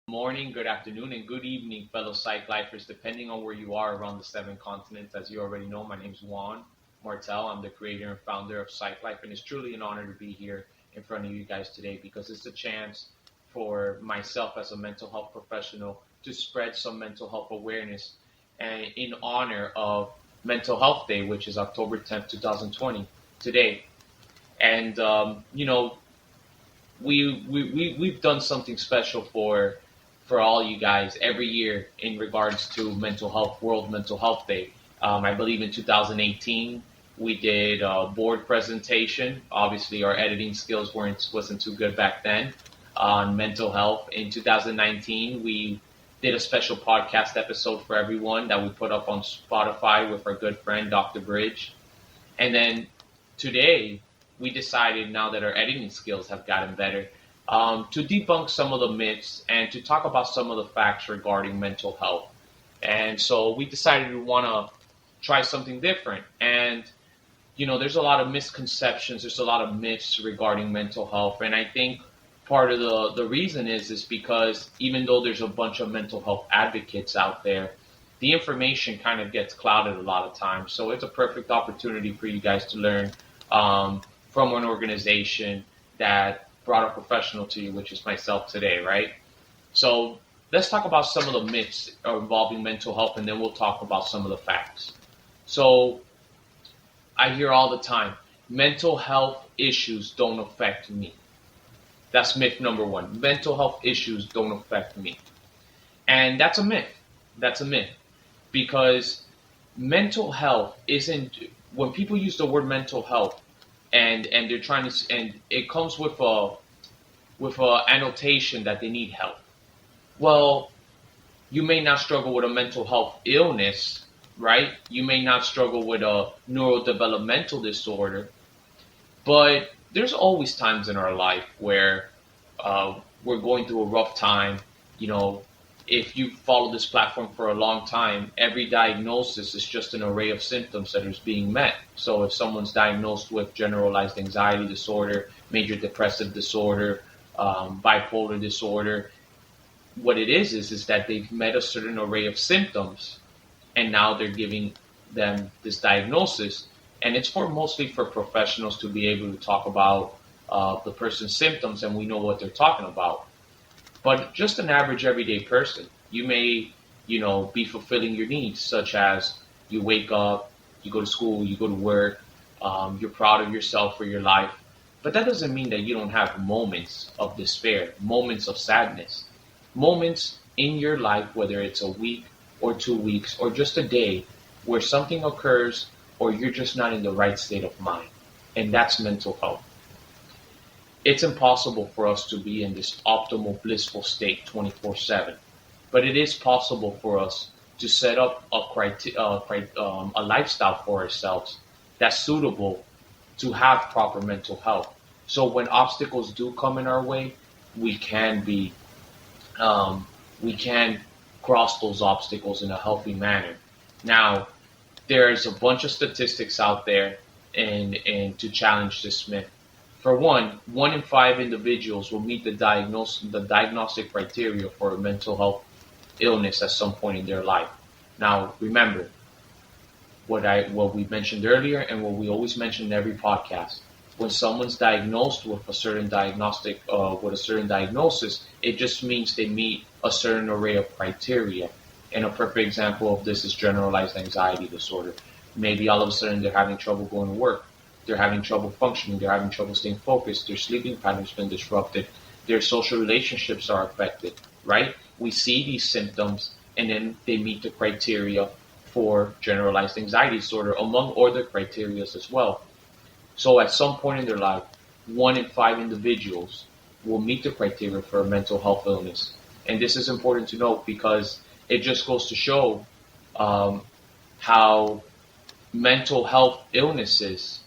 Morning, good afternoon, and good evening, fellow psych lifers, depending on where you are around the seven continents. As you already know, my name is Juan Martel. I'm the creator and founder of Psych Life, and it's truly an honor to be here in front of you guys today because it's a chance for myself as a mental health professional to spread some mental health awareness and in honor of Mental Health Day, which is October 10th, 2020, today. And, we've done something special for all you guys every year in regards to mental health, World Mental Health Day. I believe in 2018 we did a board presentation. Obviously, our editing skills wasn't too good back then on mental health. In 2019, we did a special podcast episode for everyone that we put up on Spotify with our good friend Dr. Bridge. And then today, we decided, now that our editing skills have gotten better, to debunk some of the myths and to talk about some of the facts regarding mental health. And so we decided we want to try something different. And, there's a lot of misconceptions, there's a lot of myths regarding mental health. And I think part of the reason is because even though there's a bunch of mental health advocates out there, the information kind of gets clouded a lot of times. So it's a perfect opportunity for you guys to learn from an organization that brought a professional to you, which is myself today, right? So let's talk about some of the myths involving mental health, and then we'll talk about some of the facts. So I hear all the time, mental health issues don't affect me. That's myth number one. Mental health issues don't affect me. And that's a myth. That's a myth. Because mental health isn't, when people use the word mental health, and they're trying to, and it comes with a annotation that they need help. Well, you may not struggle with a mental health illness, right? You may not struggle with a neurodevelopmental disorder, but there's always times in our life where we're going through a rough time. If you follow this platform for a long time, every diagnosis is just an array of symptoms that is being met. So if someone's diagnosed with generalized anxiety disorder, major depressive disorder, bipolar disorder, what it is that they've met a certain array of symptoms, and now they're giving them this diagnosis. And it's mostly for professionals to be able to talk about the person's symptoms, and we know what they're talking about. But just an average everyday person, you may, be fulfilling your needs, such as you wake up, you go to school, you go to work, you're proud of yourself for your life. But that doesn't mean that you don't have moments of despair, moments of sadness, moments in your life, whether it's a week or 2 weeks or just a day, where something occurs or you're just not in the right state of mind. And that's mental health. It's impossible for us to be in this optimal, blissful state 24/7, but it is possible for us to set up a lifestyle for ourselves that's suitable to have proper mental health. So when obstacles do come in our way, we can cross those obstacles in a healthy manner. Now, there's a bunch of statistics out there and to challenge this myth. For one in five individuals will meet the diagnostic criteria for a mental health illness at some point in their life. Now, remember what we mentioned earlier and what we always mention in every podcast. When someone's diagnosed with a certain diagnosis, it just means they meet a certain array of criteria. And a perfect example of this is generalized anxiety disorder. Maybe all of a sudden they're having trouble going to work. They're having trouble functioning. They're having trouble staying focused. Their sleeping pattern's been disrupted. Their social relationships are affected, right? We see these symptoms, and then they meet the criteria for generalized anxiety disorder, among other criteria as well. So at some point in their life, 1 in 5 individuals will meet the criteria for a mental health illness. And this is important to note because it just goes to show how mental health illnesses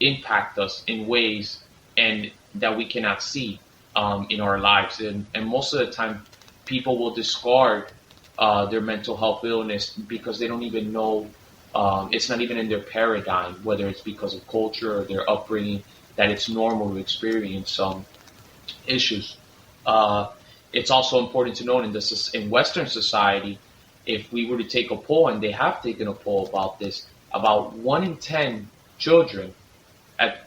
impact us in ways and that we cannot see in our lives. And most of the time, people will discard their mental health illness because they don't even know, it's not even in their paradigm, whether it's because of culture or their upbringing, that it's normal to experience some issues. it's also important to note in Western society, if we were to take a poll, and they have taken a poll about this, about 1 in 10 children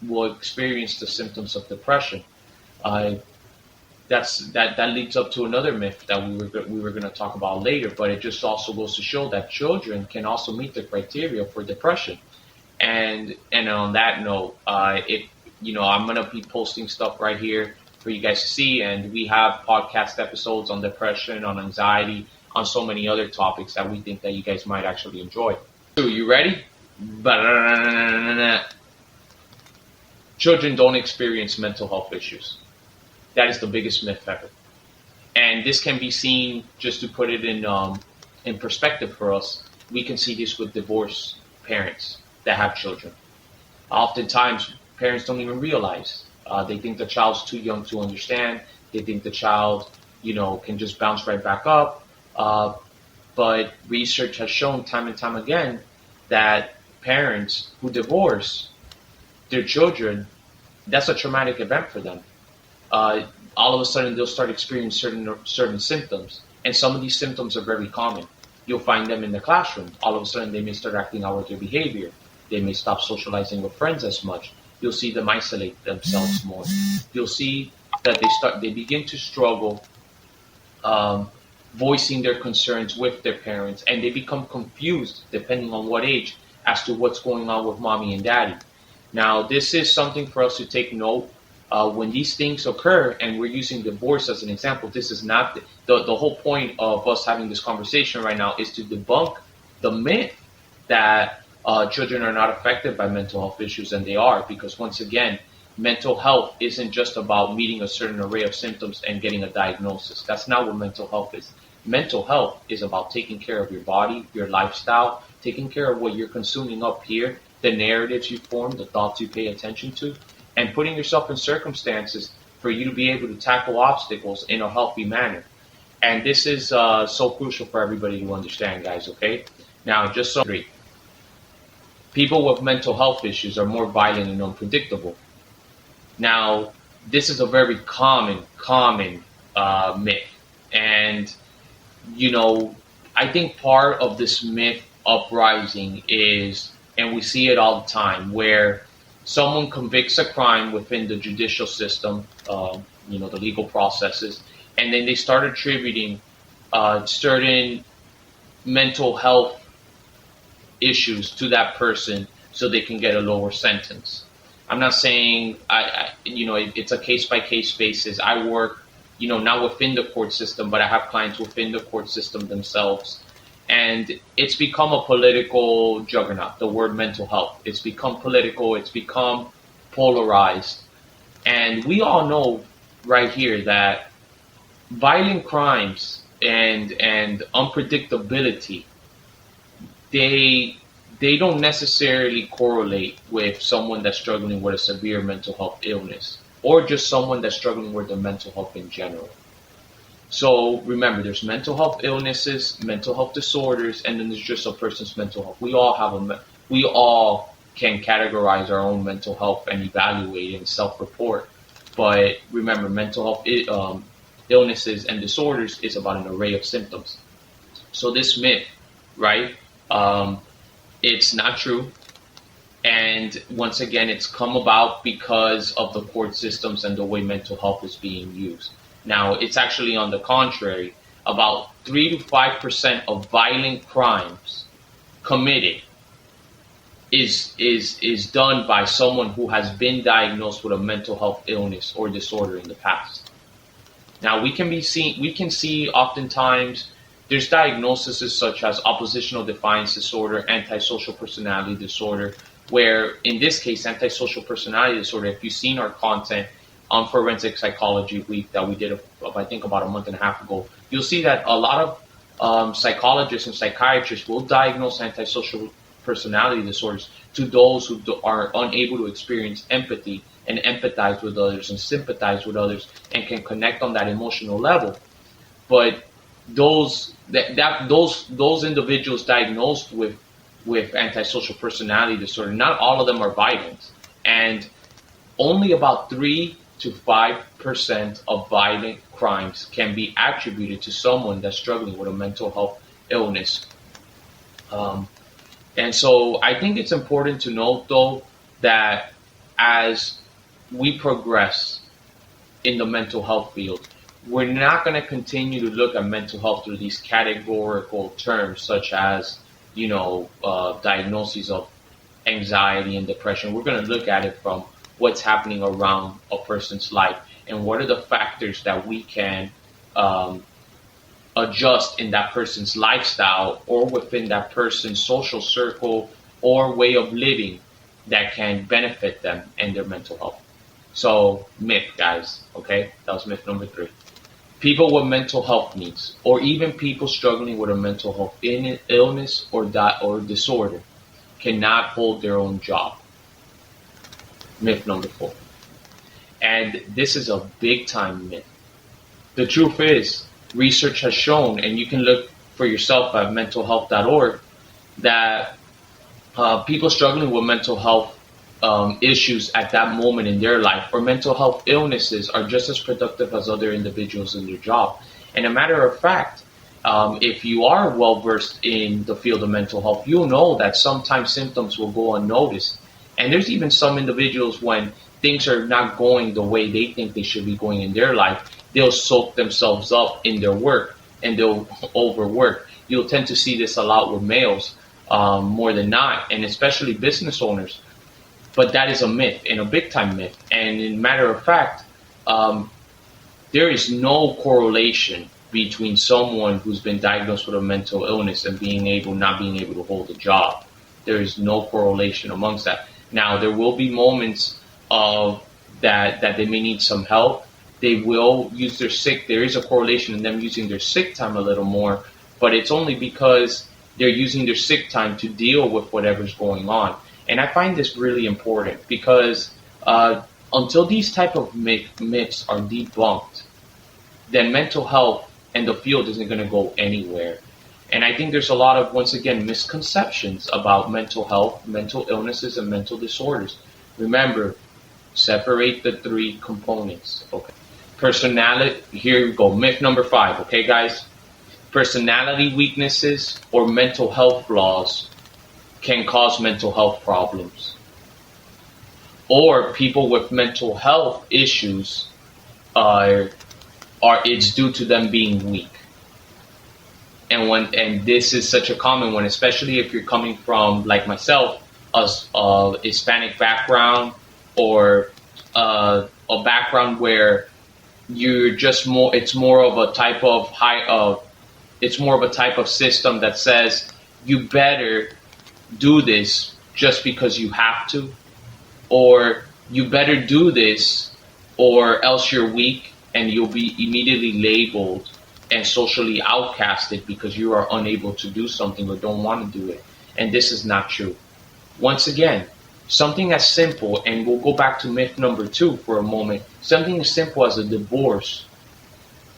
will experience the symptoms of depression. Uh, that leads up to another myth that we were going to talk about later, but it just also goes to show that children can also meet the criteria for depression. And on that note, I'm going to be posting stuff right here for you guys to see, and we have podcast episodes on depression, on anxiety, on so many other topics that we think that you guys might actually enjoy. So, you ready? Children don't experience mental health issues. That is the biggest myth ever. And this can be seen, just to put it in perspective for us, we can see this with divorced parents that have children. Oftentimes, parents don't even realize. They think the child's too young to understand. They think the child, can just bounce right back up. But research has shown time and time again that parents who divorce their children, that's a traumatic event for them. All of a sudden they'll start experiencing certain symptoms, and some of these symptoms are very common. You'll find them in the classroom. All of a sudden they may start acting out with their behavior. They may stop socializing with friends as much. You'll see them isolate themselves more. You'll see that they begin to struggle voicing their concerns with their parents, and they become confused depending on what age as to what's going on with mommy and daddy. Now, this is something for us to take note. When these things occur, and we're using divorce as an example, this is not the whole point of us having this conversation right now is to debunk the myth that children are not affected by mental health issues, and they are, because once again, mental health isn't just about meeting a certain array of symptoms and getting a diagnosis. That's not what mental health is. Mental health is about taking care of your body, your lifestyle, taking care of what you're consuming up here, the narratives you form, the thoughts you pay attention to, and putting yourself in circumstances for you to be able to tackle obstacles in a healthy manner. And this is so crucial for everybody to understand, guys, okay? Now, just so people with mental health issues are more violent and unpredictable. Now, this is a very common myth. And, I think part of this myth uprising is, and we see it all the time, where someone convicts a crime within the judicial system, the legal processes, and then they start attributing certain mental health issues to that person so they can get a lower sentence. I'm not saying it's a case-by-case basis. I work, not within the court system, but I have clients within the court system themselves. And it's become a political juggernaut, the word mental health. It's become political, it's become polarized. And we all know right here that violent crimes and unpredictability, they don't necessarily correlate with someone that's struggling with a severe mental health illness, or just someone that's struggling with their mental health in general. So remember, there's mental health illnesses, mental health disorders, and then there's just a person's mental health. We all can categorize our own mental health and evaluate and self-report. But remember, mental health illnesses and disorders is about an array of symptoms. So this myth, right? It's not true. And once again, it's come about because of the court systems and the way mental health is being used. Now, it's actually on the contrary. About 3 to 5% of violent crimes committed is done by someone who has been diagnosed with a mental health illness or disorder in the past. Now, we can see oftentimes there's diagnoses such as oppositional defiance disorder, antisocial personality disorder, where in this case, antisocial personality disorder, if you've seen our content on Forensic Psychology Week that we did, I think, about a month and a half ago, you'll see that a lot of psychologists and psychiatrists will diagnose antisocial personality disorders to those who are unable to experience empathy and empathize with others and sympathize with others and can connect on that emotional level. But those individuals diagnosed with antisocial personality disorder, not all of them are violent, and only about 3 to 5% of violent crimes can be attributed to someone that's struggling with a mental health illness. Um, and so I think it's important to note, though, that as we progress in the mental health field, we're not going to continue to look at mental health through these categorical terms, such as, diagnoses of anxiety and depression. We're going to look at it from what's happening around a person's life and what are the factors that we can um, adjust in that person's lifestyle or within that person's social circle or way of living that can benefit them and their mental health. So, myth, guys, okay? That was myth number 3. People with mental health needs, or even people struggling with a mental health illness or disorder, cannot hold their own job. Myth number 4. And this is a big time myth. The truth is, research has shown, and you can look for yourself at mentalhealth.org, that people struggling with mental health issues at that moment in their life or mental health illnesses are just as productive as other individuals in their job. And a matter of fact, if you are well versed in the field of mental health, you'll know that sometimes symptoms will go unnoticed. And there's even some individuals, when things are not going the way they think they should be going in their life, they'll soak themselves up in their work and they'll overwork. You'll tend to see this a lot with males, more than not, and especially business owners. But that is a myth, and a big time myth. And in matter of fact, there is no correlation between someone who's been diagnosed with a mental illness and not being able to hold a job. There is no correlation amongst that. Now, there will be moments of that they may need some help. They will use their sick. There is a correlation in them using their sick time a little more, but it's only because they're using their sick time to deal with whatever's going on. And I find this really important because until these type of myths are debunked, then mental health and the field isn't going to go anywhere. And I think there's a lot of, once again, misconceptions about mental health, mental illnesses, and mental disorders. Remember, separate the 3 components. Okay. Personality, here we go, myth number 5, okay, guys? Personality weaknesses or mental health flaws can cause mental health problems. Or people with mental health issues it's due to them being weak. And this is such a common one, especially if you're coming from, like myself, a Hispanic background or a background where you're just more. It's more of a type of it's more of a type of system that says you better do this just because you have to, or you better do this or else you're weak and you'll be immediately labeled and socially outcasted because you are unable to do something or don't want to do it. And this is not true. Once again, something as simple, and we'll go back to myth number 2 for a moment, something as simple as a divorce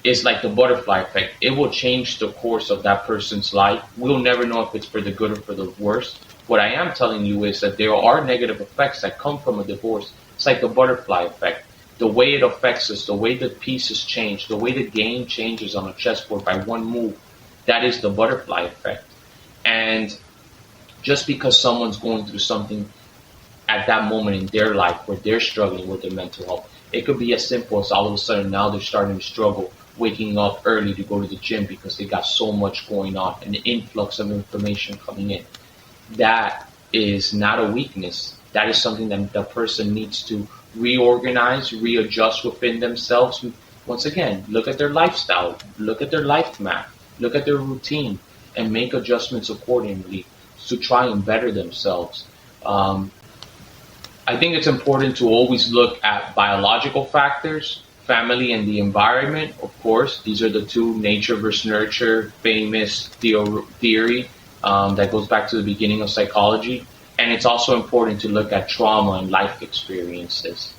is like the butterfly effect. It will change the course of that person's life. We'll never know if it's for the good or for the worse. What I am telling you is that there are negative effects that come from a divorce. It's like the butterfly effect. The way it affects us, the way the pieces change, the way the game changes on a chessboard by one move, that is the butterfly effect. And just because someone's going through something at that moment in their life where they're struggling with their mental health, it could be as simple as all of a sudden now they're starting to struggle waking up early to go to the gym because they got so much going on, an influx of information coming in. That is not a weakness. That is something that the person needs to reorganize, readjust within themselves. Once again, look at their lifestyle, look at their life map, look at their routine, and make adjustments accordingly to try and better themselves. I think it's important to always look at biological factors, family and the environment. Of course, these are the 2 nature versus nurture famous theory that goes back to the beginning of psychology. And it's also important to look at trauma and life experiences,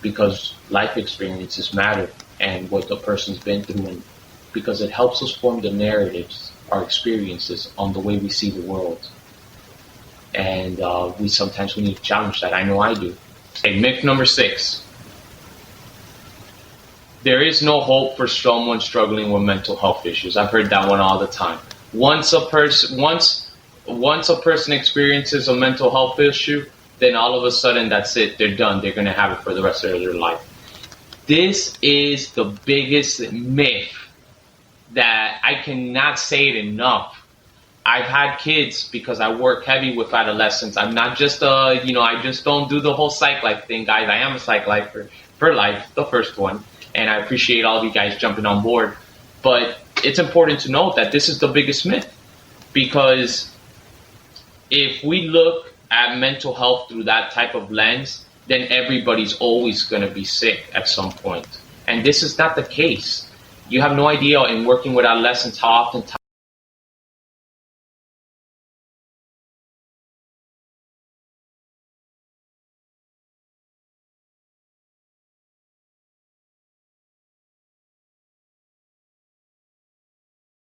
because life experiences matter and what the person's been through, and because it helps us form the narratives, our experiences on the way we see the world. And we need to challenge that. I know I do. Okay, myth number 6. There is no hope for someone struggling with mental health issues. I've heard that one all the time. Once a person experiences a mental health issue, then all of a sudden that's it. They're done. They're going to have it for the rest of their life. This is the biggest myth that I cannot say it enough. I've had kids because I work heavy with adolescents. I'm not just I just don't do the whole psych life thing, guys. I am a psych lifer for life, the first one. And I appreciate all of you guys jumping on board. But it's important to note that this is the biggest myth. Because if we look at mental health through that type of lens, then everybody's always going to be sick at some point. And this is not the case. You have no idea in working with adolescents how often